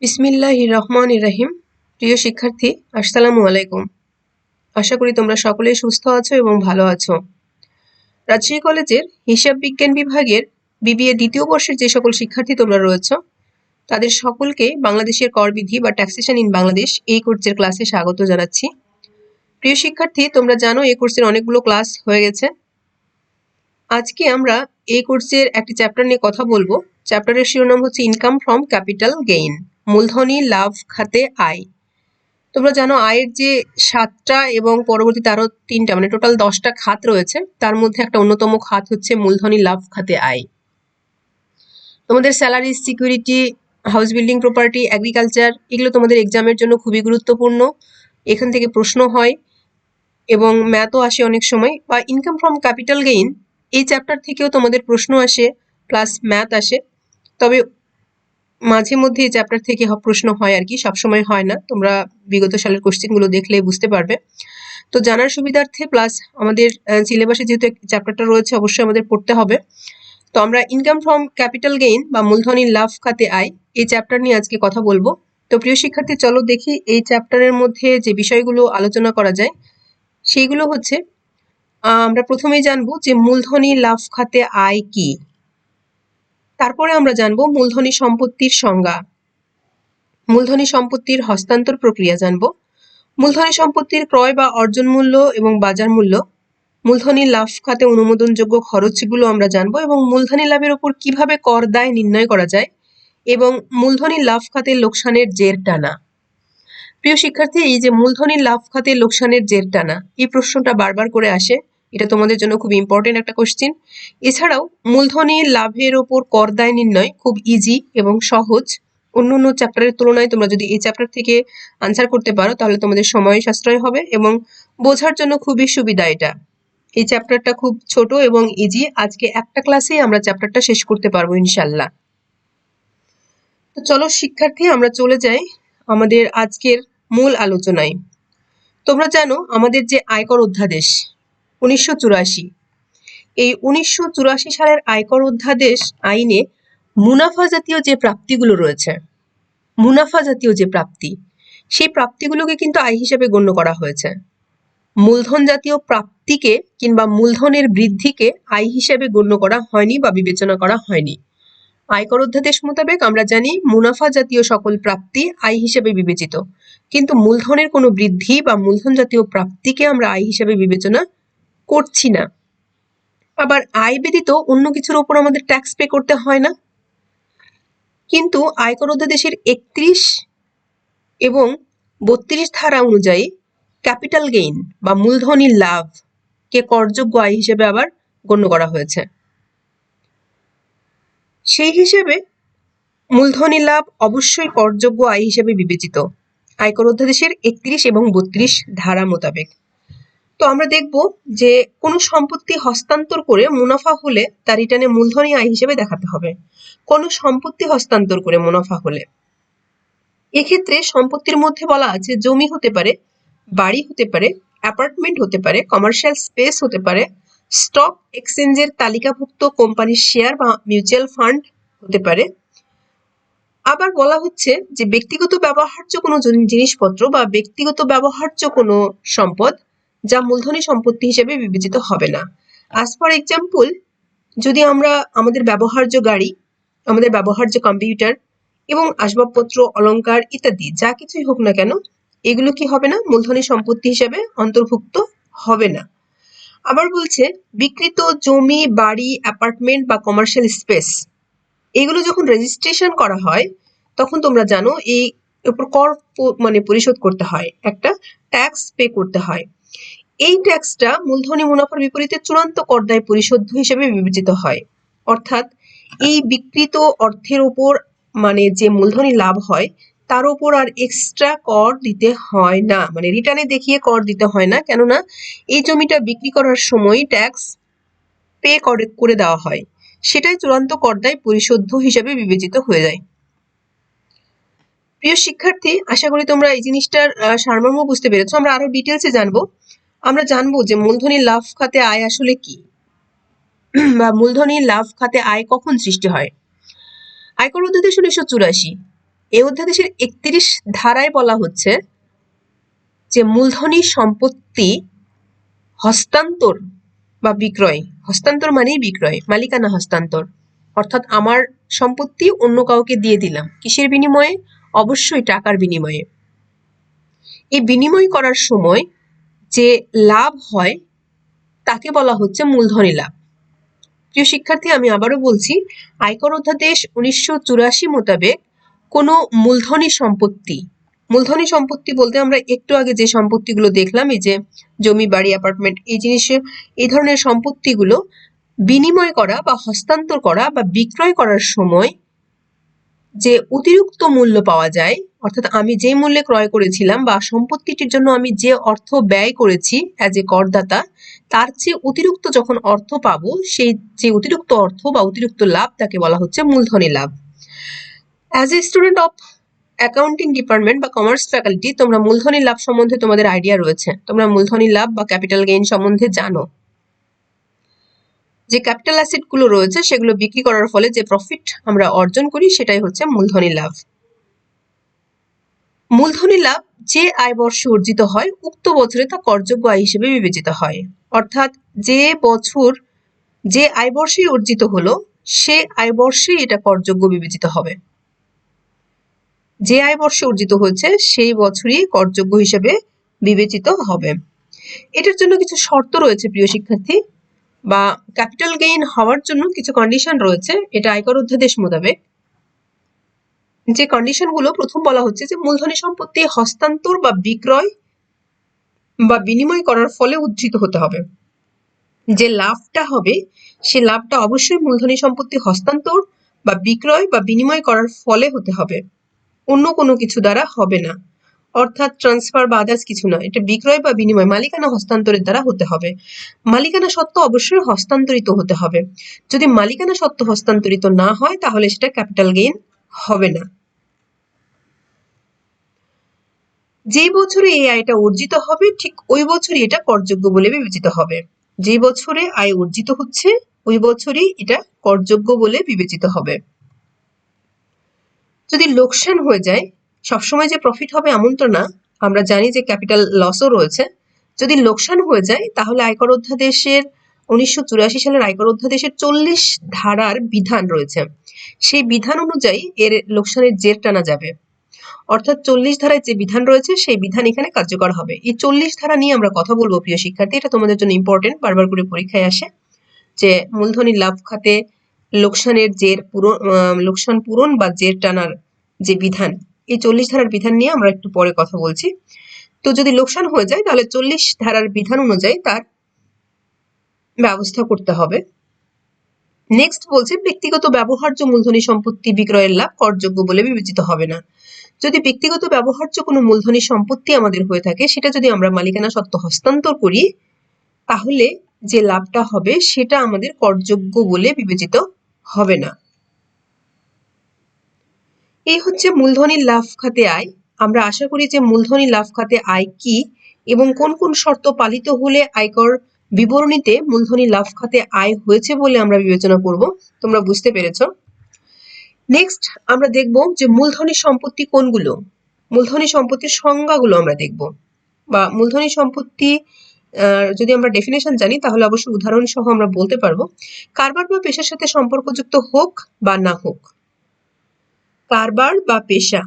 বিসমিল্লাহির রহমানির রহিম। প্রিয় শিক্ষার্থী, আসসালামু আলাইকুম। আশা করি তোমরা সকলেই সুস্থ আছো এবং ভালো আছো। রাজশাহী কলেজের হিসাব বিজ্ঞান বিভাগের বিবিএ দ্বিতীয় বর্ষের যে সকল শিক্ষার্থী তোমরা রয়েছো তাদের সকলকে বাংলাদেশের করবিধি বা ট্যাক্সেশন ইন বাংলাদেশ এই কোর্সের ক্লাসে স্বাগত জানাচ্ছি। প্রিয় শিক্ষার্থী, তোমরা জানো এই কোর্সের অনেকগুলো ক্লাস হয়ে গেছে। আজকে আমরা এই কোর্সের একটি চ্যাপ্টার নিয়ে কথা বলবো। চ্যাপ্টারের শিরোনাম হচ্ছে ইনকাম ফ্রম ক্যাপিটাল গেইন, মূলধনী লাভ খাতে আয়। তোমরা জানো আয়ের যে 7টা এবং পরবর্তীতে আরো 3টা মানে টোটাল 10টা খাত রয়েছে, তার মধ্যে একটা অন্যতম খাত হচ্ছে মূলধনী লাভ খাতে আয়। তোমাদের salary, security, house building property, agriculture এগুলো তোমাদের এক্সামের জন্য খুবই গুরুত্বপূর্ণ। এখান থেকে প্রশ্ন হয় এবং ম্যাথও আসে অনেক সময়। বা ইনকাম ফ্রম ক্যাপিটাল গেইন এই চ্যাপ্টার থেকেও তোমাদের প্রশ্ন আসে প্লাস ম্যাথ আসে। তবে মাঝে মধ্যে এই চ্যাপ্টার থেকে প্রশ্ন হয় আর কি, সবসময় হয় না। তোমরা বিগত সালের কোশ্চেনগুলো দেখলে বুঝতে পারবে। তো জানার সুবিধার্থে প্লাস আমাদের সিলেবাসে যেহেতু চ্যাপ্টারটা রয়েছে অবশ্যই আমাদের পড়তে হবে। তো আমরা ইনকাম ফ্রম ক্যাপিটাল গেইন বা মূলধনী লাভ খাতে আয় এই চ্যাপ্টার নিয়ে আজকে কথা বলবো। তো প্রিয় শিক্ষার্থী, চলো দেখি এই চ্যাপ্টারের মধ্যে যে বিষয়গুলো আলোচনা করা যায় সেইগুলো হচ্ছে আমরা প্রথমেই জানবো যে মূলধনী লাভ খাতে আয় কি। তারপরে আমরা জানবো মূলধনী সম্পত্তির সংজ্ঞা, মূলধনী সম্পত্তির হস্তান্তর প্রক্রিয়া জানবো, মূলধনী সম্পত্তির ক্রয় বা অর্জন মূল্য এবং বাজার মূল্য, মূলধনী লাভ খাতে অনুমোদনযোগ্য খরচগুলো আমরা জানবো এবং মূলধনী লাভের উপর কিভাবে কর দায় নির্ণয় করা যায় এবং মূলধনী লাভ খাতে লোকসানের জের টানা। প্রিয় শিক্ষার্থী, এই যে মূলধনী লাভ খাতে লোকসানের জের টানা এই প্রশ্নটা বারবার করে আসে, এটা তোমাদের জন্য খুব ইম্পর্টেন্ট একটা কোশ্চেন। এছাড়াও মূলধনী লাভের ওপর কর দায় নির্ণয় খুব ইজি এবং সহজ। অন্য চ্যাপ্টারের তুলনায় তোমরা যদি এই চ্যাপ্টার থেকে আনসার করতে পারো তাহলে তোমাদের সময় সাশ্রয় হবে এবং বোঝার জন্য খুবই সুবিধা। এটা এই চ্যাপ্টারটা খুব ছোট এবং ইজি। আজকে একটা ক্লাসেই আমরা চ্যাপ্টারটা শেষ করতে পারবো ইনশাল্লাহ। তো চলো শিক্ষার্থী, আমরা চলে যাই আমাদের আজকের মূল আলোচনায়। তোমরা জানো আমাদের যে আয়কর অধ্যাদেশ 1984, এই 1984 সালের আয়কর অধ্যাদেশ আইনে মুনাফা জাতীয় যে প্রাপ্তিগুলো রয়েছে, মুনাফা জাতীয় যে প্রাপ্তি, সেই প্রাপ্তিগুলোকে কিন্তু আয় হিসেবে গণ্য করা হয়েছে। মূলধন জাতীয় প্রাপ্তিকে কিংবা মূলধনের বৃদ্ধিকে আয় হিসেবে গণ্য করা হয়নি বা বিবেচনা করা হয়নি। আয়কর অধ্যাদেশ মোতাবেক আমরা জানি মুনাফা জাতীয় সকল প্রাপ্তি আয় হিসেবে বিবেচিত, কিন্তু মূলধনের কোনো বৃদ্ধি বা মূলধন জাতীয় প্রাপ্তিকে আমরা আয় হিসেবে বিবেচনা করছি না। আবার আয় ব্যতীত অন্য কিছুর উপর আমাদের ট্যাক্স পে করতে হয় না, কিন্তু আয়কর অধ্যাদেশের 31 এবং 32 ধারা অনুযায়ী ক্যাপিটাল গেইন বা মূলধনী লাভ কে করযোগ্য আয় হিসেবে আবার গণ্য করা হয়েছে। সেই হিসেবে মূলধনী লাভ অবশ্যই করযোগ্য আয় হিসেবে বিবেচিত আয়কর অধ্যাদেশের 31 এবং 32 ধারা মোতাবেক। তো আমরা দেখব যে কোনো সম্পত্তি হস্তান্তর করে মুনাফা হলে তার রিটার্নে মূলধনী আয় হিসেবে দেখাতে হবে। কোনো সম্পত্তি হস্তান্তর করে মুনাফা হলে এক্ষেত্রে সম্পত্তির মধ্যে বলা আছে জমি হতে পারে, বাড়ি হতে পারে, অ্যাপার্টমেন্ট হতে পারে, কমার্শিয়াল স্পেস হতে পারে, স্টক এক্সচেঞ্জের তালিকাভুক্ত কোম্পানির শেয়ার বা মিউচুয়াল ফান্ড হতে পারে। আবার বলা হচ্ছে যে ব্যক্তিগত ব্যবহার্য কোনো জিনিসপত্র বা ব্যক্তিগত ব্যবহার্য কোনো সম্পদ যা মূলধনী সম্পত্তি হিসেবে বিবেচিত হবে না। আজ ফর এক্সাম্পল, যদি আমরা আমাদের ব্যবহার্য গাড়ি, আমাদের ব্যবহার্য কম্পিউটার এবং আসবাবপত্র, অলংকার ইত্যাদি যা কিছুই হোক না কেন, এগুলো কি হবে না, মূলধনী সম্পত্তি হিসেবে অন্তর্ভুক্ত হবে না। আবার বলছে বিক্রিত জমি, বাড়ি, অ্যাপার্টমেন্ট বা কমার্শিয়াল স্পেস এগুলো যখন রেজিস্ট্রেশন করা হয় তখন তোমরা জানো এই উপর কর পরিশোধ করতে হয়, একটা ট্যাক্স পে করতে হয়। এই ট্যাক্সটা মূলধনী মুনাফার বিপরীতে চূড়ান্ত কর দায় পরিশোধ হিসেবে বিবেচিত হয়। অর্থাৎ এই বিকৃত অর্থের উপর যে মূলধনী লাভ হয় তার উপর আর এক্সট্রা কর দিতে হয় না, রিটার্নে দেখিয়ে কর দিতে হয় না, কেননা এই জমিটা বিক্রি করার সময় ট্যাক্স পে করে দেওয়া হয়, সেটাই চূড়ান্ত কর দায় পরিশোধ হিসেবে বিবেচিত হয়ে যায়। প্রিয় শিক্ষার্থী, আশা করি তোমরা এই জিনিসটার সারমর্ম বুঝতে পেরেছো। আমরা আরো ডিটেলসে জানবো। আমরা জানবো যে মূলধনী লাভ খাতে আয় আসলে কি বা মূলধনী লাভ খাতে আয় কখন সৃষ্টি হয়। আয়কর অধ্যাদেশ 1984 এই অধ্যাদেশের 31 ধারায় বলা হচ্ছে যে মূলধনী সম্পত্তি হস্তান্তর বা বিক্রয়, হস্তান্তর মানেই বিক্রয়, মালিকানা হস্তান্তর, অর্থাৎ আমার সম্পত্তি অন্য কাউকে দিয়ে দিলাম, কিসের বিনিময়ে? অবশ্যই টাকার বিনিময়ে। এই বিনিময় করার সময় যে লাভ হয় তাকে বলা হচ্ছে মূলধনী লাভ। প্রিয় শিক্ষার্থী, আমি আবারও বলছি, আয়কর অধ্যাদেশ 1984 মোতাবেক কোনো মূলধনী সম্পত্তি বলতে আমরা একটু আগে যে সম্পত্তিগুলো দেখলাম, এই যে জমি, বাড়ি, অ্যাপার্টমেন্ট, এই ধরনের সম্পত্তিগুলো বিনিময় করা বা হস্তান্তর করা বা বিক্রয় করার সময় যে অতিরিক্ত মূল্য পাওয়া যায়, অর্থাৎ আমি যে মূল্যে ক্রয় করেছিলাম বা সম্পত্তিটির জন্য আমি যে অর্থ ব্যয় করেছি অ্যাজ এ করদাতা, তার চেয়ে অতিরিক্ত যখন অর্থ পাবো, সেই যে অতিরিক্ত অর্থ বা অতিরিক্ত লাভ তাকে বলা হচ্ছে মূলধনী লাভ। As a student of accounting department বা কমার্স ফ্যাকাল্টি, তোমরা মূলধনী লাভ সম্বন্ধে তোমাদের আইডিয়া রয়েছে, তোমরা মূলধনী লাভ বা ক্যাপিটাল গেইন সম্বন্ধে জানো। যে ক্যাপিটাল অ্যাসেট গুলো রয়েছে সেগুলো বিক্রি করার ফলে যে প্রফিট আমরা অর্জন করি সেটাই হচ্ছে মূলধনী লাভ। মূলধনী লাভ যে আয় বর্ষে অর্জিত হয় উক্ত বছরে তা করযোগ্য আয় হিসেবে বিবেচিত হয়। অর্থাৎ যে বছর যে আয় বর্ষে অর্জিত হলো সে আয় বর্ষেই এটা করযোগ্য বিবেচিত হবে। যে আয় বর্ষে অর্জিত হয়েছে সেই বছরই করযোগ্য হিসেবে বিবেচিত হবে। এটার জন্য কিছু শর্ত রয়েছে প্রিয় শিক্ষার্থী, বা ক্যাপিটাল গেইন হওয়ার জন্য কিছু কন্ডিশন রয়েছে। এটা আয়কর অধ্যাদেশ মোতাবেক যে কন্ডিশনগুলো, প্রথম বলা হচ্ছে যে মূলধনী সম্পত্তি হস্তান্তর বা বিক্রয় বা বিনিময় করার ফলে উদ্ধৃত হতে হবে। যে লাভটা হবে সে লাভটা অবশ্যই মূলধনী সম্পত্তি হস্তান্তর বা বিক্রয় বা বিনিময় করার ফলে হতে হবে, অন্য কোনো কিছু দ্বারা হবে না। অর্থাৎ ট্রান্সফার বা আদার্স কিছু না, এটা বিক্রয় বা বিনিময়, মালিকানা হস্তান্তরের দ্বারা হতে হবে। মালিকানা সত্ত্ব অবশ্যই হস্তান্তরিত হতে হবে। যদি মালিকানা সত্ত্ব হস্তান্তরিত না হয় তাহলে সেটা ক্যাপিটাল গেইন হবে না। যে বছরে এই আয়টা অর্জিত হবে ঠিক ওই বছরই এটা করযোগ্য বলে বিবেচিত হবে। যে বছরে আয় অর্জিত হচ্ছে ওই বছরই এটা করযোগ্য বলে বিবেচিত হবে। যদি লোকসান হয়ে যায়, সবসময় যে প্রফিট হবে এমন তো না, আমরা জানি যে ক্যাপিটাল লসও রয়েছে। যদি লোকসান হয়ে যায় তাহলে আয়কর অধ্যাদেশের 1984 সালের আয়কর অধ্যাদেশের 40 ধারার বিধান রয়েছে, সেই বিধান অনুযায়ী এর লোকসানের জের টানা যাবে। অর্থাৎ 40 ধারায় যে বিধান রয়েছে সেই বিধান এখানে কার্যকর হবে। এই 40 ধারা নিয়ে আমরা কথা বলবো প্রিয় শিক্ষার্থী, এটা তোমাদের জন্য ইম্পর্টেন্ট, বারবার করে পরীক্ষায় আসে যে মূলধনী লাভ খাতে লোকসানের জের লোকসান পূরণ বা জের টানার যে বিধান, এই 40 ধারার বিধান নিয়ে আমরা একটু পরে কথা বলছি। তো যদি লোকসান হয়ে যায় তাহলে 40 ধারার বিধান অনুযায়ী তার ব্যবস্থা করতে হবে। নেক্সট বলছে ব্যক্তিগত ব্যবহার্য মূলধনী সম্পত্তি বিক্রয়ের লাভ করযোগ্য বলে বিবেচিত হবে না। যদি ব্যক্তিগত ব্যবহার্য কোনো মূলধনী সম্পত্তি আমাদের হয়ে থাকে, সেটা যদি আমরা মালিকানা সত্ত্ব হস্তান্তর করি তাহলে যে লাভটা হবে সেটা আমাদের করযোগ্য বলে বিবেচিত হবে না। এই হচ্ছে মূলধনী লাভ খাতে আয়। আমরা আশা করি যে মূলধনী লাভ খাতে আয় কি এবং কোন কোন শর্ত পালিত হলে আয়কর বিবরণীতে মূলধনী লাভ খাতে আয় হয়েছে বলে আমরা বিবেচনা করব, তোমরা বুঝতে পেরেছো। নেক্সট আমরা দেখব যে মূলধনী সম্পত্তি কোনগুলো, মূলধনী সম্পত্তির সংজ্ঞাগুলো আমরা দেখব, বা মূলধনী সম্পত্তি যদি আমরা ডেফিনেশন জানি তাহলে অবশ্যই উদাহরণ সহ আমরা বলতে পারবো। কারবার বা পেশার সাথে সম্পর্কযুক্ত হোক বা না হোক, কারবার বা পেশা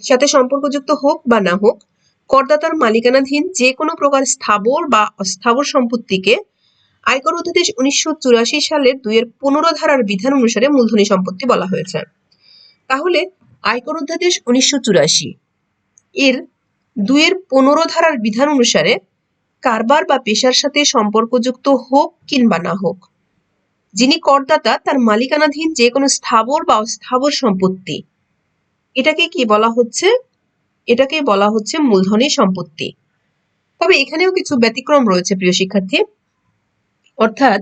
সাথে সম্পর্কযুক্ত হোক বা না হোক, করদাতার মালিকানাধীন যে কোনো প্রকার স্থাবর বা অস্থাবর সম্পত্তিকে আয়কর অধ্যাদেশ 1984 সালের 2-15 ধারার বিধান অনুসারে মূলধনী সম্পত্তি বলা হয়েছে। তাহলে আয়কর অধ্যাদেশ 1984 এর 2-15 ধারার বিধান অনুসারে কারবার বা পেশার সাথে সম্পর্কযুক্ত হোক কিংবা না হোক, যিনি করদাতা তার মালিকানাধীন যে কোনো স্থাবর বা অস্থাবর সম্পত্তি, এটাকে কি বলা হচ্ছে? এটাকে বলা হচ্ছে মূলধনী সম্পত্তি। তবে এখানেও কিছু ব্যতিক্রম রয়েছে প্রিয় শিক্ষার্থী, অর্থাৎ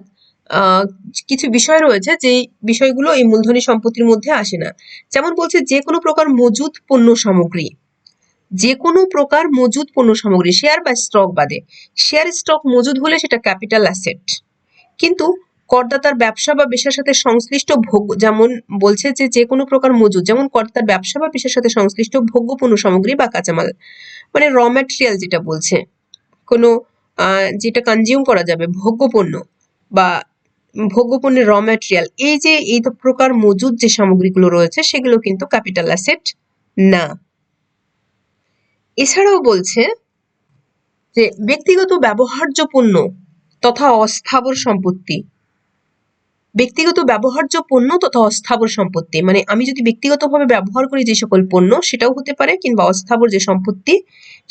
কিছু বিষয় রয়েছে যে বিষয়গুলো এই মূলধনী সম্পত্তির মধ্যে আসে না। যেমন বলছে যে কোনো প্রকার মজুদ পণ্য সামগ্রী, যে কোনো প্রকার মজুদ পণ্য সামগ্রী, শেয়ার বা স্টক বাদে। শেয়ার স্টক মজুদ হলে সেটা ক্যাপিটাল অ্যাসেট, কিন্তু করদাতার ব্যবসা বা পেশার সাথে সংশ্লিষ্ট ভোগ্য, যেমন বলছে যে যে কোনো প্রকার মজুদ, যেমন করদাতার ব্যবসা বা পেশার সাথে সংশ্লিষ্ট ভোগ্য পণ্য সামগ্রী বা কাঁচামাল, মানে র ম্যাটেরিয়াল যেটা বলছে, কোনো যেটা কনজিউম করা যাবে, ভোগ্য পণ্য বা ভোগ্য পণ্যের র ম্যাটেরিয়াল, এই যে এই প্রকার মজুদ যে সামগ্রীগুলো রয়েছে সেগুলো কিন্তু ক্যাপিটাল অ্যাসেট না। এছাড়াও বলছে যে ব্যক্তিগত ব্যবহার্য পণ্য তথা অস্থাবর সম্পত্তি, ব্যক্তিগত ব্যবহার্য পণ্য তথা অস্থাবর সম্পত্তি, মানে আমি যদি ব্যক্তিগতভাবে ব্যবহার করি যে সকল পণ্য, সেটাও হতে পারে, কিংবা অস্থাবর যে সম্পত্তি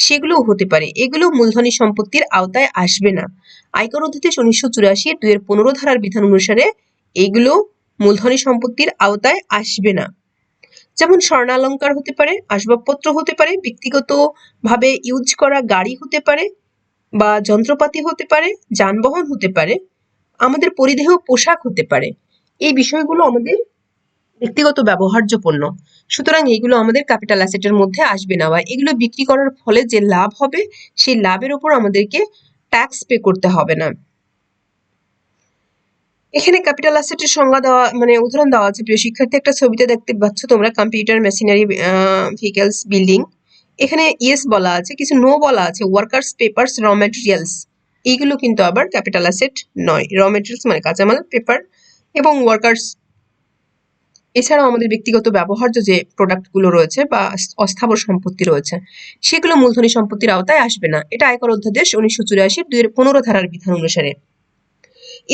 সেগুলোও হতে পারে, এগুলো মূলধনী সম্পত্তির আওতায় আসবে না। আয়কর অধ্যাদেশ 1984 2-15 ধারার বিধান অনুসারে এগুলো মূলধনী সম্পত্তির আওতায় আসবে না। যেমন স্বর্ণালঙ্কার হতে পারে, আসবাবপত্র হতে পারে, ব্যক্তিগত ভাবে ইউজ করা গাড়ি হতে পারে, বা যন্ত্রপাতি হতে পারে, যানবাহন হতে পারে, আমাদের পরিধেয় পোশাক হতে পারে। এই বিষয়গুলো আমাদের ব্যক্তিগত ব্যবহার্য পণ্য, সুতরাং এগুলো আমাদের ক্যাপিটাল অ্যাসেটের মধ্যে আসবে না, বা এগুলো বিক্রি করার ফলে যে লাভ হবে সেই লাভের উপর আমাদেরকে ট্যাক্স পে করতে হবে না। এখানে ক্যাপিটাল অ্যাসেটের সংজ্ঞা দেওয়া, মানে উদাহরণ দেওয়া আছে। প্রিয় শিক্ষার্থী, একটা ছবিতে দেখতে পাচ্ছ তোমরা, কম্পিউটার, মেশিনারি, ভেহিকলস, বিল্ডিং। এখানে ইয়েস বলা আছে, কিছু নো বলা আছে, ওয়ার্কার্স, পেপারস, র ম্যাটেরিয়ালস। এইগুলো কিন্তু আবার ক্যাপিটাল অ্যাসেট নয়। র ম্যাটেরিয়ালস মানে কাঁচামাল, পেপার এবং ওয়ার্কার্স। এছাড়াও আমাদের ব্যক্তিগত ব্যবহার্য যে প্রোডাক্টগুলো রয়েছে বা অস্থাবর সম্পত্তি রয়েছে, সেগুলো মূলধনী সম্পত্তির আওতায় আসবে না। এটা আয়কর অধ্যাদেশ 1984 2-15 ধারার বিধান অনুসারে।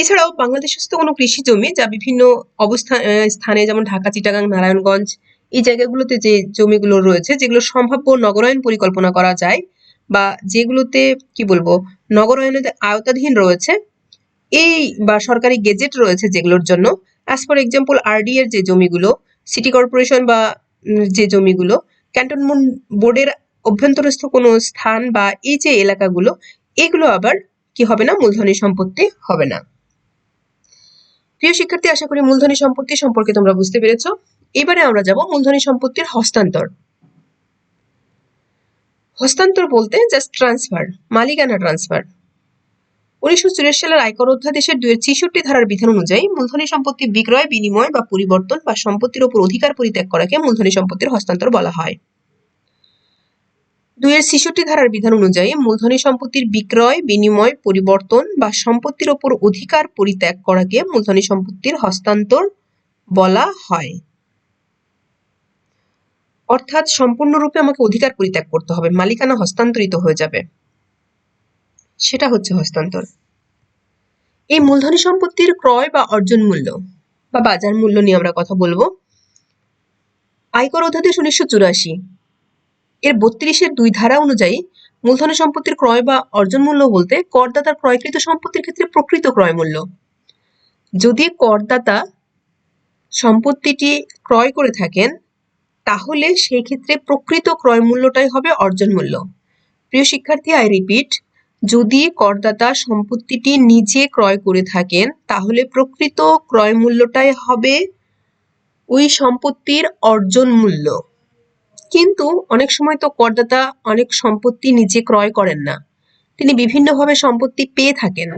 এছাড়াও বাংলাদেশস্থ কোনো কৃষি জমি যা বিভিন্ন স্থানে, যেমন ঢাকা, চিটাগাং, নারায়ণগঞ্জ, এই জায়গাগুলোতে যে জমিগুলো রয়েছে, যেগুলো সম্ভাব্য নগরায়ণ পরিকল্পনা করা যায়, বা যেগুলোতে কি বলবো নগরায়নের আওতাধীন রয়েছে, এই বা সরকারি গেজেট রয়েছে যেগুলোর জন্য, অ্যাজ ফর এক্সাম্পল আরডি এর যে জমিগুলো, সিটি কর্পোরেশন বা যে জমিগুলো, ক্যান্টনমেন্ট বোর্ডের অভ্যন্তরস্থ কোনো স্থান বা এই যে এলাকাগুলো, এগুলো আবার কি হবে না, মূলধনী সম্পত্তি হবে না। প্রিয় শিক্ষার্থী, আশা করি মূলধনী সম্পত্তি সম্পর্কে তোমরা বুঝতে পেরেছো। এবারে আমরা যাব মূলধনী সম্পত্তির হস্তান্তর। হস্তান্তর বলতে জাস্ট ট্রান্সফার, মালিকানা ট্রান্সফার। 1984 সালের আয়কর অধ্যাদেশের 2-63 ধারার বিধান অনুযায়ী মূলধনী সম্পত্তি বিক্রয়, বিনিময় বা পরিবর্তন বা সম্পত্তির উপর অধিকার পরিত্যাগ করাকে মূলধনী সম্পত্তির হস্তান্তর বলা হয়। 2-63 ধারার বিধান অনুযায়ী মূলধনী সম্পত্তির বিক্রয়, বিনিময়, পরিবর্তন বা সম্পত্তির উপর অধিকার পরিত্যাগ করাকে মূলধনী সম্পত্তির হস্তান্তর বলা হয়। অর্থাৎ সম্পূর্ণরূপে আমাকে অধিকার পরিত্যাগ করতে হবে, মালিকানা হস্তান্তরিত হয়ে যাবে, সেটা হচ্ছে হস্তান্তর। এই মূলধনী সম্পত্তির ক্রয় বা অর্জন মূল্য বা বাজার মূল্য নিয়ে আমরা কথা বলবো। আয়কর অধ্যাদেশ 1984 এর 32-2 ধারা অনুযায়ী মূলধনী সম্পত্তির ক্রয় বা অর্জন মূল্য বলতে করদাতার ক্রয়কৃত সম্পত্তির ক্ষেত্রে প্রকৃত ক্রয় মূল্য। যদি করদাতা সম্পত্তিটি ক্রয় করে থাকেন, তাহলে সেই ক্ষেত্রে প্রকৃত ক্রয় মূল্যটাই হবে অর্জন মূল্য। প্রিয় শিক্ষার্থী, আই রিপিট, যদি করদাতা সম্পত্তিটি নিজে ক্রয় করে থাকেন, তাহলে প্রকৃত ক্রয় মূল্যটাই হবে ওই সম্পত্তির অর্জন মূল্য। কিন্তু অনেক সময় তো করদাতা অনেক সম্পত্তি নিজে ক্রয় করেন না, তিনি বিভিন্নভাবে সম্পত্তি পেয়ে থাকেন।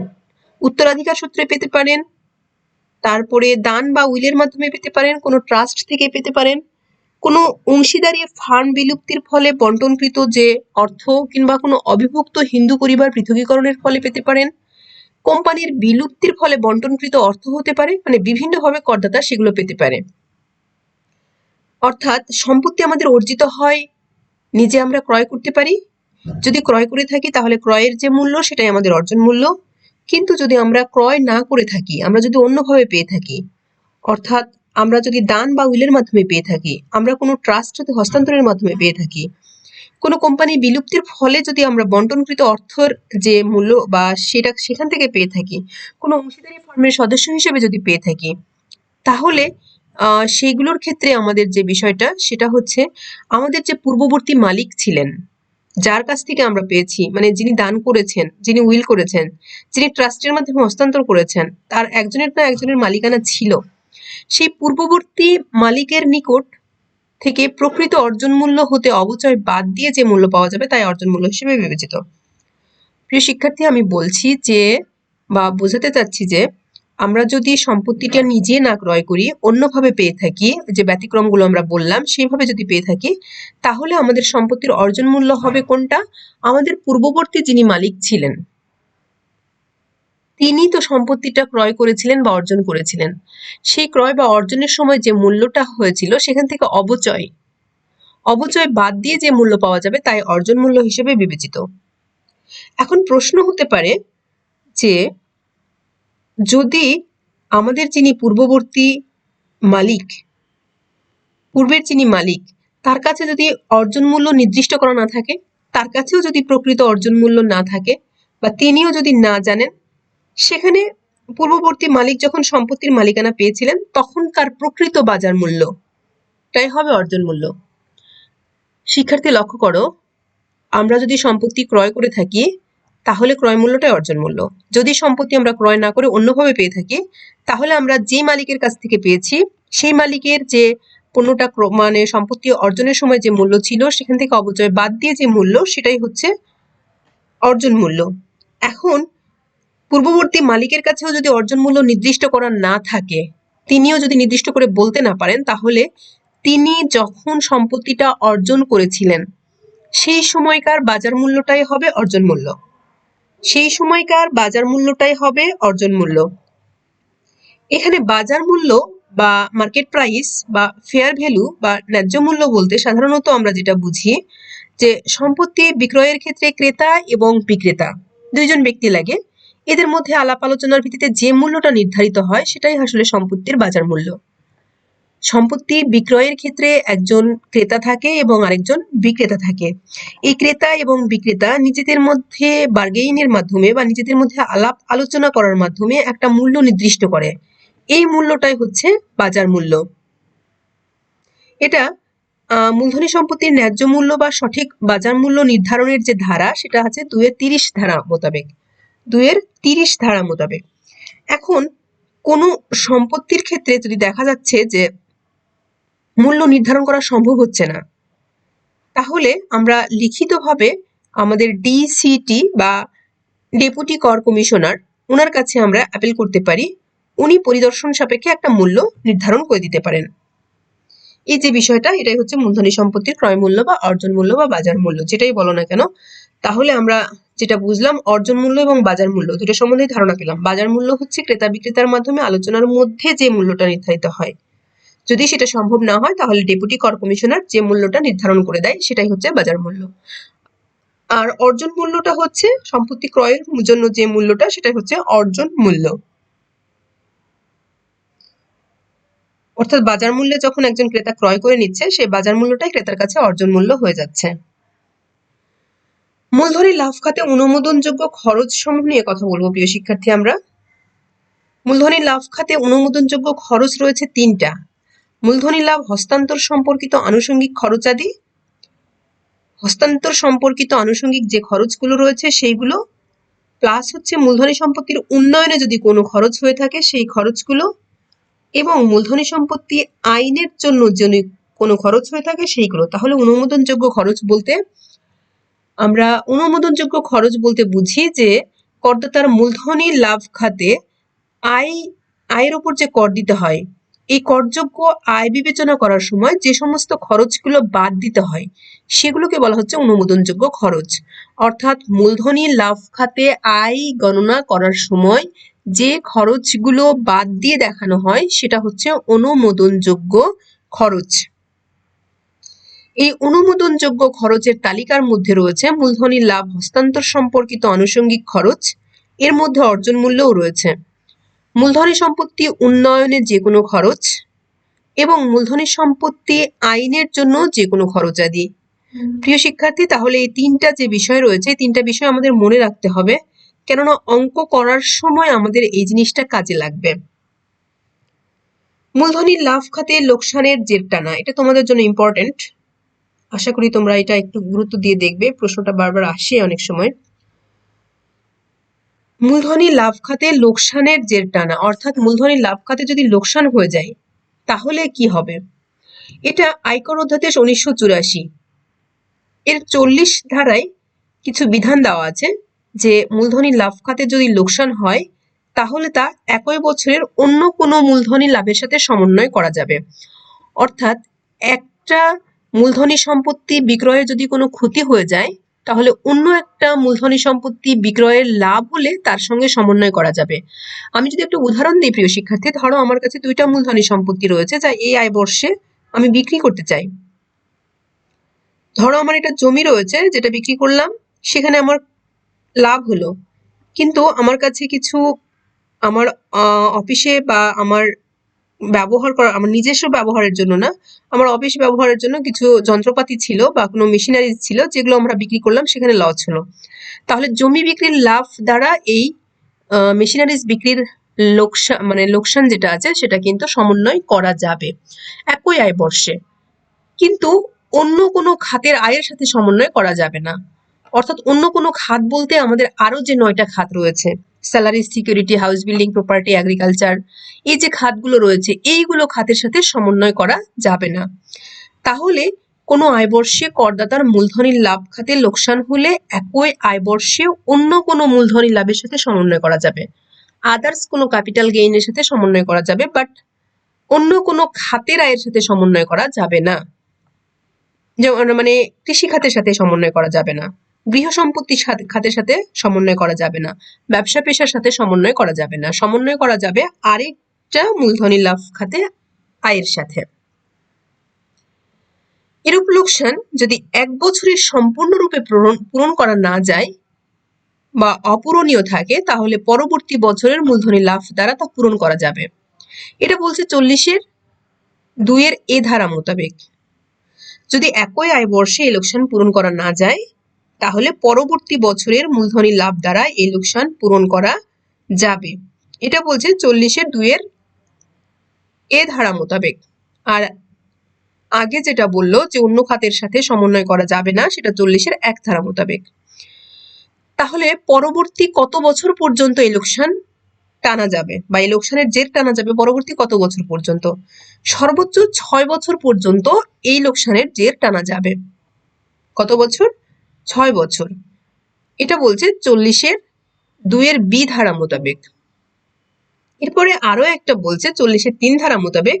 উত্তরাধিকার সূত্রে পেতে পারেন, তারপরে দান বা উইলের মাধ্যমে পেতে পারেন, কোনো ট্রাস্ট থেকে পেতে পারেন, কোনো অংশীদারি ফার্ম বিলুপ্তির ফলে বন্টনকৃত যে অর্থ, কিংবা কোনো অবিভক্ত হিন্দু পরিবার পৃথকীকরণের ফলে পেতে পারেন, কোম্পানির বিলুপ্তির ফলে বন্টনকৃত অর্থ হতে পারে, মানে বিভিন্নভাবে করদাতা সেগুলো পেতে পারে। অর্থাৎ সম্পত্তি আমাদের অর্জিত হয়, নিজে আমরা ক্রয় করতে পারি। যদি ক্রয় করে থাকি তাহলে ক্রয়ের যে মূল্য সেটাই আমাদের অর্জন মূল্য। কিন্তু যদি আমরা ক্রয় না করে থাকি, আমরা যদি অন্যভাবে পেয়ে থাকি, অর্থাৎ আমরা যদি দান বা উইলের মাধ্যমে পেয়ে থাকি, আমরা কোনো ট্রাস্ট হতে হস্তান্তরের মাধ্যমে পেয়ে থাকি, কোনো কোম্পানি বিলুপ্তির ফলে যদি আমরা বন্টনকৃত অর্থের যে মূল্য বা সেটা সেখান থেকে পেয়ে থাকি, কোনো অংশীদারি ফার্মের সদস্য হিসেবে যদি পেয়ে থাকি, তাহলে সেইগুলোর ক্ষেত্রে আমাদের যে বিষয়টা সেটা হচ্ছে, আমাদের যে পূর্ববর্তী মালিক ছিলেন, যার কাছ থেকে আমরা পেয়েছি, মানে যিনি দান করেছেন, যিনি উইল করেছেন, যিনি ট্রাস্টের মাধ্যমে হস্তান্তর করেছেন, তার একজনের না একজনের মালিকানা ছিল। সেই পূর্ববর্তী মালিকের নিকট থেকে প্রকৃত অর্জন মূল্য হতে অবচয় বাদ দিয়ে যে মূল্য পাওয়া যাবে তাই অর্জন মূল্য হিসেবে বিবেচিত। প্রিয় শিক্ষার্থী, আমি বলছি যে বা বোঝাতে চাচ্ছি যে আমরা যদি সম্পত্তিটা নিজে না ক্রয় করি, অন্যভাবে পেয়ে থাকি, যে ব্যতিক্রমগুলো আমরা বললাম সেইভাবে যদি পেয়ে থাকি, তাহলে আমাদের সম্পত্তির অর্জন মূল্য হবে কোনটা? আমাদের পূর্ববর্তী যিনি মালিক ছিলেন তিনি তো সম্পত্তিটা ক্রয় করেছিলেন বা অর্জন করেছিলেন। সেই ক্রয় বা অর্জনের সময় যে মূল্যটা হয়েছিল সেখান থেকে অবচয় বাদ দিয়ে যে মূল্য পাওয়া যাবে তাই অর্জন মূল্য হিসেবে বিবেচিত। এখন প্রশ্ন হতে পারে যে যদি আমাদের যিনি পূর্বের যিনি মালিক তার কাছে যদি অর্জন মূল্য নির্দিষ্ট করা না থাকে, তার কাছেও যদি প্রকৃত অর্জন মূল্য না থাকে বা তিনিও যদি না জানেন, সেখানে পূর্ববর্তী মালিক যখন সম্পত্তির মালিকানা পেয়েছিলেন তখনকার প্রকৃত বাজার মূল্যটাই হবে অর্জন মূল্য। শিক্ষার্থী লক্ষ্য করো, আমরা যদি সম্পত্তি ক্রয় করে থাকি তাহলে ক্রয় মূল্যটাই অর্জন মূল্য। যদি সম্পত্তি আমরা ক্রয় না করে অন্যভাবে পেয়ে থাকি তাহলে আমরা যে মালিকের কাছ থেকে পেয়েছি সেই মালিকের যে পণ্যটা মানে সম্পত্তি অর্জনের সময় যে মূল্য ছিল সেখান থেকে অবচয় বাদ দিয়ে যে মূল্য সেটাই হচ্ছে অর্জন মূল্য। এখন পূর্ববর্তী মালিকের কাছেও যদি অর্জন মূল্য নির্দিষ্ট করা না থাকে, তিনিও যদি নির্দিষ্ট করে বলতে না পারেন, তাহলে তিনি যখন সম্পত্তিটা অর্জন করেছিলেন সেই সময়কার বাজার মূল্যটাই হবে অর্জন মূল্য। এখানে বাজার মূল্য বা মার্কেট প্রাইস বা ফেয়ার ভ্যালু বা ন্যায্য মূল্য বলতে সাধারণত আমরা যেটা বুঝি যে সম্পত্তি বিক্রয়ের ক্ষেত্রে ক্রেতা এবং বিক্রেতা দুইজন ব্যক্তি লাগে, এদের মধ্যে আলাপ আলোচনার ভিত্তিতে যে মূল্যটা নির্ধারিত হয় সেটাই আসলে সম্পত্তির বাজার মূল্য। সম্পত্তি বিক্রয়ের ক্ষেত্রে একজন ক্রেতা থাকে এবং আরেকজন বিক্রেতা থাকে। এই ক্রেতা এবং বিক্রেতা নিজেদের মধ্যে বার্গেইনের মাধ্যমে বা নিজেদের মধ্যে আলাপ আলোচনা করার মাধ্যমে একটা মূল্য নির্দিষ্ট করে, এই মূল্যটাই হচ্ছে বাজার মূল্য। এটা মূলধনী সম্পত্তির ন্যায্য মূল্য বা সঠিক বাজার মূল্য নির্ধারণের যে ধারা সেটা আছে 2-30 ধারা মোতাবেক। এখন কোনো সম্পত্তির ক্ষেত্রে যদি দেখা যাচ্ছে যে মূল্য নির্ধারণ করা সম্ভব হচ্ছে না, তাহলে আমরা লিখিতভাবে আমাদের ডিসিটি বা ডেপুটি কর কমিশনার ওনার কাছে আমরা অ্যাপিল করতে পারি, উনি পরিদর্শন সাপেক্ষে একটা মূল্য নির্ধারণ করে দিতে পারেন। এই যে বিষয়টা, এটাই হচ্ছে মূলধনী সম্পত্তির ক্রয় মূল্য বা অর্জন মূল্য বা বাজার মূল্য, যেটাই বলো না কেন। তাহলে আমরা যেটা বুঝলাম, অর্জন মূল্য এবং বাজার মূল্য দুটো সম্বন্ধে ধারণা পেলাম। বাজার মূল্য হচ্ছে ক্রেতা বিক্রেতার মাধ্যমে আলোচনার মধ্যে যে মূল্যটা নির্ধারিত হয়, যদি সেটা সম্ভব না হয় তাহলে ডেপুটি কর কমিশনার যে মূল্যটা নির্ধারণ করে দেয় সেটাই হচ্ছে বাজার মূল্য। আর অর্জন মূল্যটা হচ্ছে সম্পত্তি ক্রয়ের জন্য যে মূল্যটা সেটাই হচ্ছে অর্জন মূল্য। অর্থাৎ বাজার মূল্যে যখন একজন ক্রেতা ক্রয় করে নিচ্ছে সেই বাজার মূল্যটাই ক্রেতার কাছে অর্জন মূল্য হয়ে যাচ্ছে। মূলধনী লাভ খাতে অনুমোদনযোগ্য খরচ সমূহ নিয়ে কথা বলবো প্রিয় শিক্ষার্থী। আমরা মূলধনী লাভ খাতে অনুমোদনযোগ্য খরচ রয়েছে 3টা। মূলধনী লাভ হস্তান্তর সম্পর্কিত আনুষঙ্গিক খরচাদি, হস্তান্তর সম্পর্কিত আনুষঙ্গিক যে খরচগুলো রয়েছে সেইগুলো, প্লাস হচ্ছে মূলধনী সম্পত্তির উন্নয়নে যদি কোনো খরচ হয়ে থাকে সেই খরচগুলো, এবং মূলধনী সম্পত্তি আইনের জন্য যদি কোনো খরচ হয়ে থাকে সেইগুলো। তাহলে অনুমোদনযোগ্য খরচ বলতে বুঝি যে করদাতার মূলধনী লাভ খাতে আয়ের উপর যে কর দিতে হয়, এই করযোগ্য আয় বিবেচনা করার সময় যে সমস্ত খরচগুলো বাদ দিতে হয় সেগুলোকে বলা হচ্ছে অনুমোদনযোগ্য খরচ। অর্থাৎ মূলধনী লাভ খাতে আয় গণনা করার সময় যে খরচগুলো বাদ দিয়ে দেখানো হয় সেটা হচ্ছে অনুমোদনযোগ্য খরচ। এই অনুমোদনযোগ্য খরচের তালিকার মধ্যে রয়েছে মূলধনী লাভ হস্তান্তর সম্পর্কিত আনুষঙ্গিক খরচ, এর মধ্যে অর্জন মূল্যও রয়েছে, মূলধনী সম্পত্তি উন্নয়নে যে কোনো খরচ এবং মূলধনী সম্পত্তি আইনের জন্য যে কোনো খরচ আদি। প্রিয় শিক্ষার্থী, তাহলে এই 3টা যে বিষয় রয়েছে, 3টা বিষয় আমাদের মনে রাখতে হবে, কেননা অঙ্ক করার সময় আমাদের এই জিনিসটা কাজে লাগবে। মূলধনী লাভ খাতে লোকসানের জের টানা, এটা তোমাদের জন্য ইম্পর্টেন্ট। আশা করি তোমরা এটা একটু গুরুত্ব দিয়ে দেখবে, প্রশ্নটা বারবার আসে অনেক সময়। মূলধনী লাভ খাতে লোকসানের জের টানা, অর্থাৎ মূলধনী লাভ খাতে যদি লোকসান হয়ে যায় তাহলে কি হবে। এটা আয়কর অধ্যাদেশ 1984 এর 40 ধারায় কিছু বিধান দেওয়া আছে যে মূলধনী লাভ খাতে যদি লোকসান হয় তাহলে তা একই বছরের অন্য কোনো মূলধনী লাভের সাথে সমন্বয় করা যাবে। অর্থাৎ একটা মূলধনী সম্পত্তি বিক্রয়ে যদি কোনো ক্ষতি হয়ে যায়, তাহলে অন্য একটা মূলধনী সম্পত্তি বিক্রয়ের লাভ হলে তার সঙ্গে সমন্বয় করা যাবে। আমি যদি একটা উদাহরণ দিই প্রিয় শিক্ষার্থী, ধরো আমার কাছে দুইটা মূলধনী সম্পত্তি রয়েছে যা এই আয় বর্ষে আমি বিক্রি করতে চাই। ধরো আমার এটা জমি রয়েছে যেটা বিক্রি করলাম, সেখানে আমার লাভ হলো, কিন্তু আমার কাছে কিছু আমার অফিসে বা আমার ব্যবহার করা, আমার নিজস্ব ব্যবহারের জন্য না, আমার অফিস ব্যবহারের জন্য কিছু যন্ত্রপাতি ছিল বা কোনো মেশিনারি ছিল যেগুলো আমরা বিক্রি করলাম, সেখানে লস হলো। তাহলে জমি বিক্রির লাভ দ্বারা এই মেশিনারিজ বিক্রির লোকসান যেটা আছে সেটা কিন্তু সমন্বয় করা যাবে একই আয় বর্ষে, কিন্তু অন্য কোনো খাতের আয়ের সাথে সমন্বয় করা যাবে না। অর্থাৎ অন্য কোনো খাত বলতে আমাদের আরো যে 9টা খাত রয়েছে, salary, security, house building, property, agriculture, এই যে খাতগুলো রয়েছে এইগুলো খাতের সাথে সমন্বয় করা যাবে না। তাহলে কোনো আয়বর্ষে করদাতার মূলধনী লাভ খাতে লোকসান হলে একই আয়বর্ষে অন্য কোনো মূলধনী লাভের সাথে সমন্বয় করা যাবে, আদার্স কোনো ক্যাপিটাল গেইনের সাথে সমন্বয় করা যাবে, বাট অন্য কোনো খাতের আয়ের সাথে সমন্বয় করা যাবে না। যেমন মানে কৃষি খাতের সাথে সমন্বয় করা যাবে না, গৃহ সম্পত্তি খাতের সাথে সমন্বয় করা যাবে না, ব্যবসা পেশার সাথে সমন্বয় করা যাবে না। সমন্বয় করা যাবে আরেকটা মূলধনী লাভ খাতে আয়ের সাথে। এরূপ লোকসান যদি এক বছরের সম্পূর্ণরূপে পূরণ করা না যায় বা অপূরণীয় থাকে, তাহলে পরবর্তী বছরের মূলধনী লাভ দ্বারা তা পূরণ করা যাবে। এটা বলছে 40-2 এ ধারা মোতাবেক। যদি একই আয় বর্ষে এই লোকসান পূরণ করা না যায়, তাহলে পরবর্তী বছরের মূলধনী লাভ দ্বারা এই লোকসান পূরণ করা যাবে। এটা বলছে 40-2 ধারা মোতাবেক। আর আগে যেটা বললো যে অন্য খাতের সাথে সমন্বয় করা যাবে না, সেটা 40-1 ধারা মোতাবেক। তাহলে পরবর্তী কত বছর পর্যন্ত এই লোকসান টানা যাবে বা এই লোকসানের জের টানা যাবে পরবর্তী কত বছর পর্যন্ত? সর্বোচ্চ 6 বছর পর্যন্ত এই লোকসানের জের টানা যাবে। কত বছর? 6 বছর। এটা বলছে 40-2 ধারা মোতাবেক। এরপরে আরো একটা বলছে 40-3 ধারা মোতাবেক,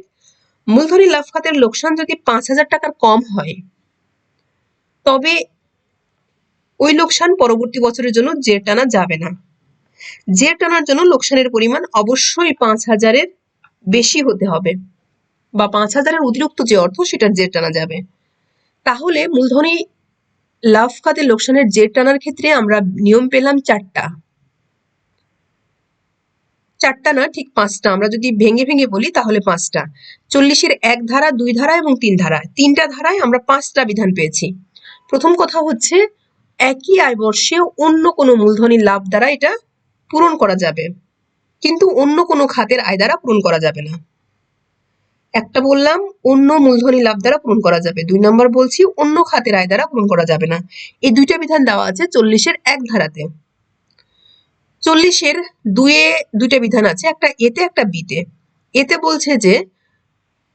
মূলধনী লাভ খাতের লোকসান যদি 5,000 টাকার কম হয়, তবে ওই লোকসান পরবর্তী বছরের জন্য জের টানা যাবে না। জের টানার জন্য লোকসানের পরিমাণ অবশ্যই 5,000-এর বেশি হতে হবে বা 5,000-এর অতিরিক্ত যে অর্থ সেটার জের টানা যাবে। তাহলে মূলধনী লাভ খাতে লোকসানের জের টানার ক্ষেত্রে আমরা নিয়ম পেলাম 4টা না, ঠিক 5টা। আমরা যদি ভেঙে ভেঙে বলি তাহলে 5টা। 40-1 ধারা, 2 ধারা এবং 3 ধারা, 3টা ধারায় আমরা 5টা বিধান পেয়েছি। প্রথম কথা হচ্ছে একই আয় বর্ষে অন্য কোনো মূলধনী লাভ দ্বারা এটা পূরণ করা যাবে, কিন্তু অন্য কোনো খাতের আয় দ্বারা পূরণ করা যাবে না। একটা বললাম অন্য মূলধনী লাভ দ্বারা পূরণ করা যাবে, 2 নম্বর বলছি অন্য খাতের আয় দ্বারা পূরণ করা যাবে না। এই দুইটা বিধান দেওয়া আছে 40-1 ধারাতে। 40-2 এ দুইটা বিধান আছে, একটা এতে একটা বিতে। এতে বলছে যে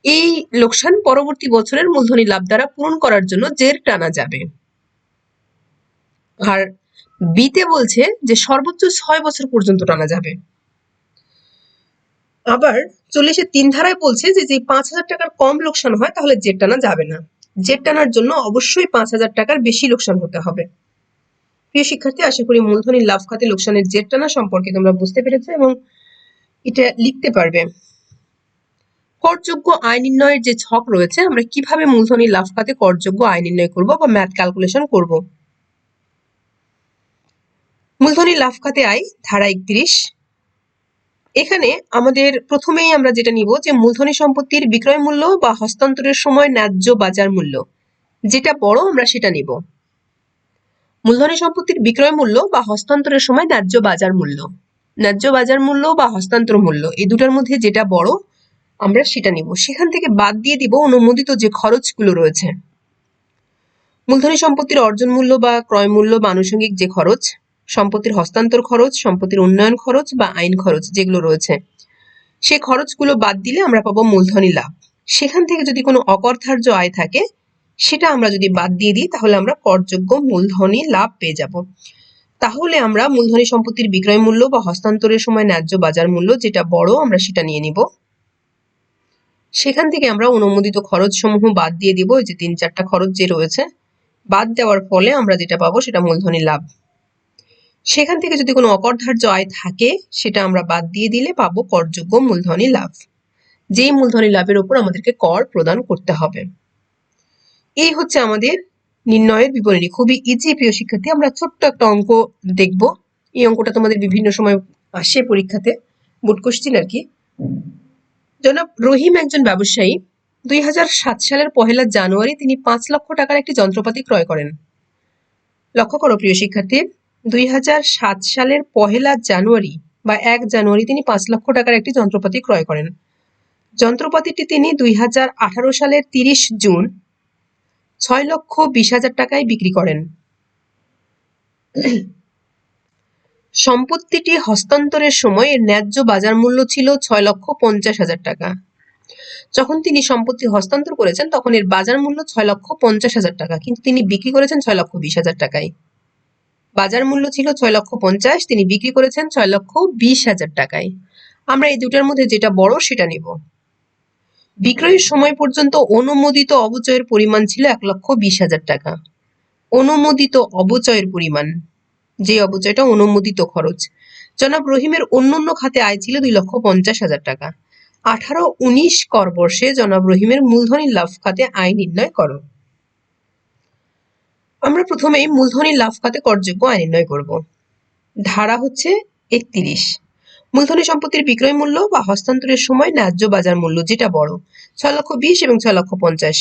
এই লোকসান পরবর্তী বছরের মূলধনী লাভ দ্বারা পূরণ করার জন্য জের টানা যাবে। আর বিতে বলছে যে সর্বোচ্চ 6 বছর পর্যন্ত টানা যাবে। আবার 40-3 ধারায় বলছে যে 5,000 টাকার কম লোকসান হয় তাহলে জের টানা যাবে না। জের টানার জন্য অবশ্যই 5,000 টাকার বেশি লোকসান হতে হবে। প্রিয় শিক্ষার্থী, আশা করি মূলধনী লাভ খাতে লোকসানের জের টানা সম্পর্কে তোমরা বুঝতে পেরেছো এবং এটা লিখতে পারবে। করযোগ্য আয় নির্ণয়ের যে ছক রয়েছে, আমরা কিভাবে মূলধনী লাভ খাতে করযোগ্য আয় নির্ণয় করব বা ম্যাথ ক্যালকুলেশন করব। মূলধনী লাভ খাতে আয় ধারা 31। এখানে আমাদের প্রথমেই আমরা যেটা নিব যে মূলধনী সম্পত্তির বিক্রয় মূল্য বা হস্তান্তরের সময় ন্যায্য বাজার মূল্য, যেটা বড় আমরা সেটা নিব। মূলধনী সম্পত্তির বিক্রয় মূল্য বা হস্তান্তরের সময় ন্যায্য বাজার মূল্য, ন্যায্য বাজার মূল্য বা হস্তান্তর মূল্য, এই দুটার মধ্যে যেটা বড় আমরা সেটা নিব। সেখান থেকে বাদ দিয়ে দিব অনুমোদিত যে খরচগুলো রয়েছে। মূলধনী সম্পত্তির অর্জন মূল্য বা ক্রয় মূল্য বা আনুষঙ্গিক যে খরচ, সম্পত্তির হস্তান্তর খরচ, সম্পত্তির উন্নয়ন খরচ বা আইন খরচ যেগুলো রয়েছে, সেই খরচগুলো বাদ দিলে আমরা পাবো মূলধনী লাভ। সেখান থেকে যদি কোনো অকরধার্য আয় থাকে সেটা আমরা যদি বাদ দিয়ে দিই তাহলে আমরা করযোগ্য মূলধনী লাভ পেয়ে যাব। তাহলে আমরা মূলধনী সম্পত্তির বিক্রয় মূল্য বা হস্তান্তরের সময় ন্যায্য বাজার মূল্য যেটা বড় আমরা সেটা নিয়ে নিব। সেখান থেকে আমরা অনুমোদিত খরচ সমূহ বাদ দিয়ে দিব। এই যে 3-4টা খরচ যে রয়েছে বাদ দেওয়ার ফলে আমরা যেটা পাবো সেটা মূলধনী লাভ। সেখান থেকে যদি কোনো অকরধার্য আয় থাকে সেটা আমরা বাদ দিয়ে দিলে পাবো করযোগ্য মূলধনী লাভ, যেই মূলধনী লাভের উপর আমাদেরকে কর প্রদান করতে হবে। এই হচ্ছে আমাদের নির্ণয়ের বিবরণী। খুবই ইজি প্রিয় শিক্ষার্থী। আমরা ছোট্ট একটা অঙ্ক দেখব। এই অঙ্কটা তোমাদের বিভিন্ন সময় আসে পরীক্ষাতে, বোর্ড কোশ্চেন আর কি। জনাব রহিম একজন ব্যবসায়ী। 2007 সালের 1 জানুয়ারি তিনি 5 লক্ষ টাকার একটি যন্ত্রপাতি ক্রয় করেন। লক্ষ্য করো প্রিয় শিক্ষার্থী, 2007 সালের 1 জানুয়ারি বা 1 জানুয়ারি তিনি 5 লক্ষ টাকার একটি যন্ত্রপাতি ক্রয় করেন। যন্ত্রপাতিটি তিনি 2018 সালের 30 জুন 6,20,000 টাকায় বিক্রি করেন। সম্পত্তিটি হস্তান্তরের সময় এর ন্যায্য বাজার মূল্য ছিল 6,50,000 টাকা। যখন তিনি সম্পত্তি হস্তান্তর করেছেন তখন এর বাজার মূল্য 6,50,000 টাকা, কিন্তু তিনি বিক্রি করেছেন 6,20,000 টাকায়। বাজার মূল্য ছিল 6,50,000, তিনি বিক্রি করেছেন 6,20,000 টাকায়। আমরা এই দুটার মধ্যে যেটা বড় সেটা নেব। বিক্রয়ের সময় পর্যন্ত অনুমোদিত অবচয়ের পরিমাণ ছিল 1,20,000 টাকা। অনুমোদিত অবচয়ের পরিমাণ, যে অবচয়টা অনুমোদিত খরচ। জনাব রহিমের অন্যান্য খাতে আয় ছিল 2,50,000 টাকা। 18-19 কর বর্ষে জনাব রহিমের মূলধনী লাভ খাতে আয় নির্ণয় করো। আমরা প্রথমেই মূলধনী লাভ খাতে করযোগ্য আয় নির্ণয় করব। ধারা হচ্ছে 31। মূলধনী সম্পত্তির বিক্রয় মূল্য বা হস্তান্তরের সময় ন্যায্য বাজার মূল্য যেটা বড়, 6,20,000 এবং 6,50,000।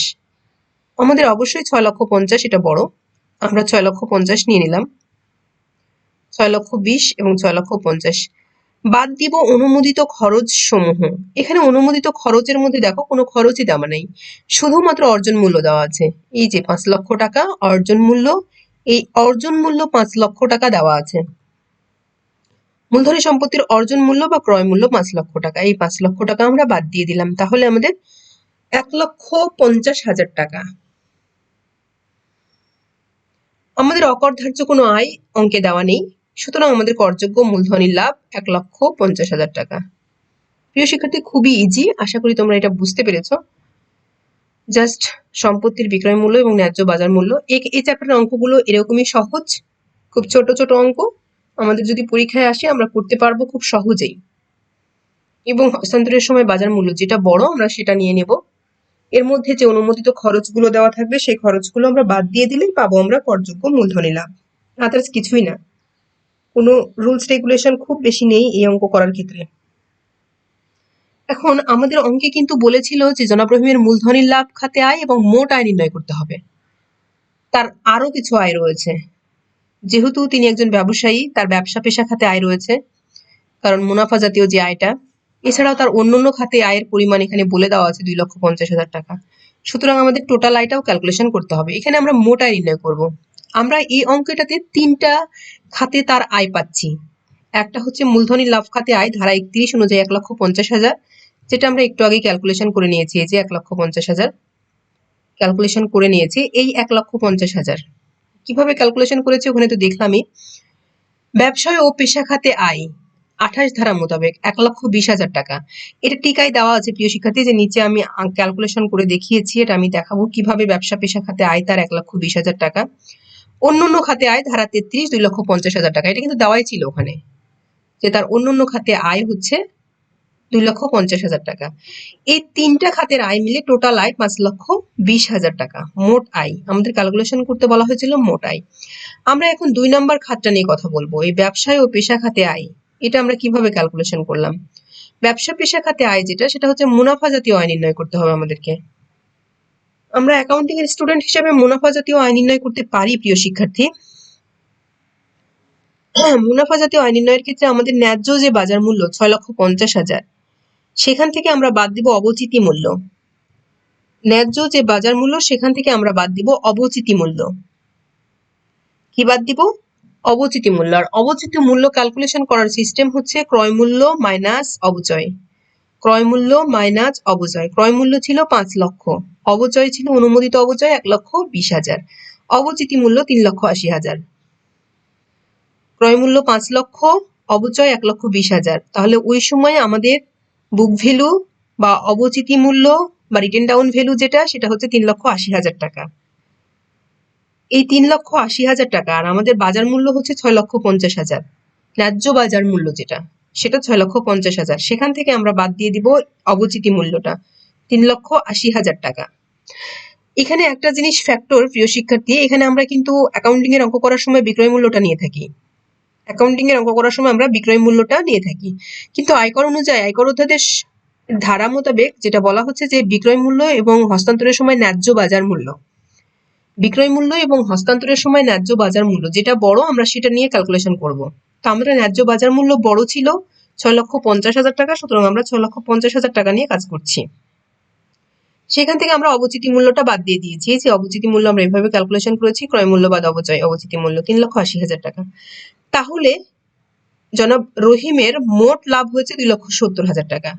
আমাদের অবশ্যই 6,50,000 এটা বড়, আমরা 6,50,000 নিয়ে নিলাম। 6,20,000 এবং 6,50,000 বাদ দিব অনুমোদিত খরচ সমূহ। এখানে অনুমোদিত খরচের মধ্যে দেখো কোনো খরচই দেওয়া নেই, শুধুমাত্র অর্জন মূল্য দেওয়া আছে। এই যে 5 লক্ষ টাকা অর্জন মূল্য, এই অর্জন মূল্য 5 লক্ষ টাকা দেওয়া আছে। মূলধনী সম্পত্তির অর্জন মূল্য বা ক্রয় মূল্য 5 লক্ষ টাকা, এই 5 লক্ষ টাকা আমরা বাদ দিয়ে দিলাম। তাহলে আমাদের 1,50,000 টাকা। আমাদের অকরধার্য কোনো আয় অঙ্কে দেওয়া নেই, সুতরাং আমাদের করযোগ্য মূলধনী লাভ 1,50,000 টাকা। প্রিয় শিক্ষার্থী, খুবই ইজি, আশা করি তোমরা এটা বুঝতে পেরেছো। জাস্ট সম্পত্তির বিক্রয় মূল্য এবং ন্যায্য বাজার মূল্য, এই চ্যাপ্টারের অঙ্কগুলো এরকমই সহজ, খুব ছোট ছোট অঙ্ক। আমাদের যদি পরীক্ষায় আসে আমরা করতে পারবো খুব সহজেই। এবং হস্তান্তরের সময় বাজার মূল্য যেটা বড় আমরা সেটা নিয়ে নেব। এর মধ্যে যে অনুমোদিত খরচগুলো দেওয়া থাকবে সেই খরচগুলো আমরা বাদ দিয়ে দিলেই পাবো আমরা করযোগ্য মূলধনী লাভ, আদার্স কিছুই না। কোনো রুলস রেগুলেশন খুব বেশি নেই এই অঙ্ক করার ক্ষেত্রে। এখন আমাদের অঙ্কে কিন্তু বলেছিল যে জনাব রহিমের মূলধনী লাভ খাতে আয় এবং মোট আয় নির্ণয় করতে হবে। তার আরো কিছু আয় রয়েছে, যেহেতু তিনি একজন ব্যবসায়ী তার ব্যবসা পেশা খাতে আয় রয়েছে, কারণ মুনাফা জাতীয় যে আয়টা। এছাড়াও তার অন্যান্য খাতে আয়ের পরিমাণ এখানে বলে দেওয়া আছে 2,50,000 টাকা। সুতরাং আমাদের টোটাল আয়টাও ক্যালকুলেশন করতে হবে। এখানে আমরা মোট আয় নির্ণয় করব। আমরা এই অঙ্কটাতে 3টা খাতে তার আয় পাচ্ছি। একটা হচ্ছে মূলধনী লাভ খাতে আয় ধারা 31 অনুযায়ী 1,50,000, যেটা আমরা একটু আগে ক্যালকুলেশন করে নিয়েছি। এই যে 1,50,000 ক্যালকুলেশন করে নিয়েছি। এই 1,50,000 কিভাবে ক্যালকুলেশন করেছি ওখানে তো দেখলামই। ব্যবসায় ও পেশা খাতে আয় 28 ধারা মোতাবেক 1,20,000 টাকা। এটা টিকায় দেওয়া আছে প্রিয় শিক্ষার্থী, যে নিচে আমি ক্যালকুলেশন করে দেখিয়েছি, এটা আমি দেখাবো কিভাবে ব্যবসা পেশা খাতে আয় তার 1,20,000 টাকা। অন্যান্য খাতে আয় ধারা 33 2,50,000 টাকা। এটা কিন্তু দেওয়াই ছিল ওখানে, যে তার অন্যান্য খাতে আয় হচ্ছে 2,50,000 টাকা। এই 3টা খাতের আয় মিলে টোটাল আয় 5,20,000 টাকা। মোট আয় আমাদের ক্যালকুলেশন করতে বলা হয়েছিল মোট আয়। আমরা এখন 2 নম্বর খাতটা নিয়ে কথা বলবো, এই ব্যবসায় ও পেশা খাতে আয়। এটা আমরা কিভাবে ক্যালকুলেশন করলাম? ব্যবসা পেশা খাতে আয় যেটা, সেটা হচ্ছে মুনাফা জাতীয় আয় নির্ণয় করতে হবে আমাদেরকে। আমরা অ্যাকাউন্টিং এর স্টুডেন্ট হিসেবে মুনাফা জাতীয় আয় নির্ণয় করতে পারি প্রিয় শিক্ষার্থী। মুনাফা জাতীয় আয় নির্ণয়ের ক্ষেত্রে আমাদের ন্যায্য যে বাজার মূল্য 6,50,000, সেখান থেকে আমরা বাদ দিব অবচিতি মূল্য। ন্যায্য যে বাজার মূল্য সেখান থেকে আমরা বাদ দিব অবচিতি মূল্য। কি বাদ দিব? অবচিতি মূল্য। আর অবচিতি মূল্য ক্যালকুলেশন করার সিস্টেম হচ্ছে ক্রয় মূল্য মাইনাস অবচয়। ক্রয় মূল্য মাইনাস অবচয়। ক্রয় মূল্য ছিল 5 লক্ষ, অবচয় ছিল অনুমোদিত অবচয় 1,20,000, অবচিতি মূল্য 3,80,000। ক্রয় মূল্য 5 লক্ষ, অবচয় 1,20,000। তাহলে ওই সময় আমাদের বুক ভ্যালু বা অবচিতি মূল্য বা রিটেন ডাউন ভ্যালু যেটা, সেটা হচ্ছে 3,80,000 টাকা। এই 3,80,000 টাকা আর আমাদের বাজার মূল্য হচ্ছে 6,50,000। ন্যায্য বাজার মূল্য যেটা, সেটা 6,50,000। সেখান থেকে আমরা বাদ দিয়ে দিব অবচিতি মূল্যটা 3,80,000 টাকা। এখানে একটা জিনিস ফ্যাক্টর প্রিয় শিক্ষার্থী, এখানে আমরা কিন্তু অ্যাকাউন্টিং এর অঙ্ক করার সময় বিক্রয় মূল্যটা নিয়ে থাকি। অ্যাকাউন্টিং এর অঙ্ক করার সময় আমরা বিক্রয় মূল্যটা নিয়ে থাকি, কিন্তু আয়কর অনুযায়ী আয়কর অধ্যাদেশ ধারা মোতাবেক যেটা বলা হচ্ছে যে বিক্রয় মূল্য এবং হস্তান্তরের সময় ন্যায্য বাজার মূল্য, বিক্রয় মূল্য এবং হস্তান্তরের সময় ন্যায্য বাজার মূল্য যেটা বড় আমরা সেটা নিয়ে ক্যালকুলেশন করব। তো আমাদের ন্যায্য বাজার মূল্য বড় ছিল 6,50,000 টাকা, সুতরাং আমরা 6,50,000 টাকা নিয়ে কাজ করছি। সেখান থেকে আমরা অবচিতি মূল্যটা বাদ দিয়ে দিয়েছি। যে অবচিতি মূল্য আমরা এভাবে ক্যালকুলেশন করেছি, ক্রয় মূল্য বাদ অবচয় অবচিতি মূল্য 3,80,000 টাকা। তাহলে জনাব রহিমের মোট লাভ হয়েছে 2,70,000 টাকা।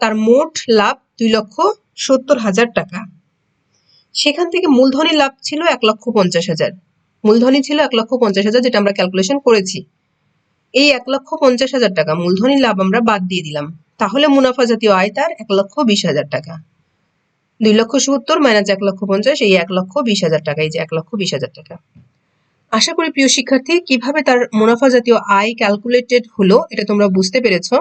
তার মোট লাভ 2,70,000 টাকা। সেখান থেকে মূলধনী লাভ ছিল 1,50,000। মূলধনী ছিল 1,50,000, যেটা আমরা ক্যালকুলেশন করেছি। এই 1,50,000 টাকা মূলধনী লাভ আমরা বাদ দিয়ে দিলাম। তাহলে মুনাফা জাতীয় আয় তার 1,20,000 টাকা। 2,70,000 মাইনাস 1,50,000, এই 1,20,000 টাকা। এই যে 1,20,000 টাকা। আশা করি প্রিয় শিক্ষার্থী কিভাবে তার মুনাফা জাতীয় আয় ক্যালকুলেটেড হলো এটা তোমরা বুঝতে পেরেছো।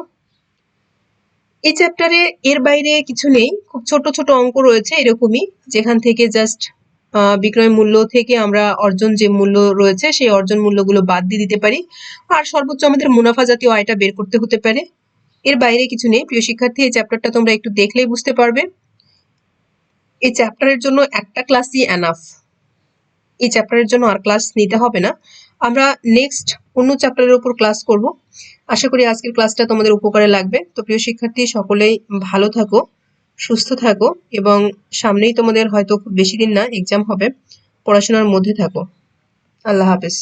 এই চ্যাপ্টারে এর বাইরে কিছু নেই, খুব ছোট ছোট অঙ্ক রয়েছে এরকমই, যেখান থেকে জাস্ট বিক্রয় মূল্য থেকে আমরা অর্জন যে মূল্য রয়েছে সেই অর্জন মূল্যগুলো বাদ দিয়ে দিতে পারি, আর সর্বোচ্চ আমাদের মুনাফা জাতীয় আয়টা বের করতে হতে পারে। এর বাইরে কিছু নেই প্রিয় শিক্ষার্থী। এই চ্যাপ্টারটা তোমরা একটু দেখলেই বুঝতে পারবে। এই চ্যাপ্টারের জন্য একটা ক্লাসই এনাফ, এই চ্যাপ্টারের জন্য আর ক্লাস নিতে হবে না। আমরা নেক্সট অন্য চ্যাপ্টারের উপর ক্লাস করব। আশা করি আজকের ক্লাসটা তোমাদের উপকারে লাগবে। তো প্রিয় শিক্ষার্থী সকলেই ভালো থাকো, সুস্থ থাকো, এবং সামনেই তোমাদের হয়তো খুব বেশি দিন না এক্সাম হবে, পড়াশোনার মধ্যে থাকো। আল্লাহ হাফেজ।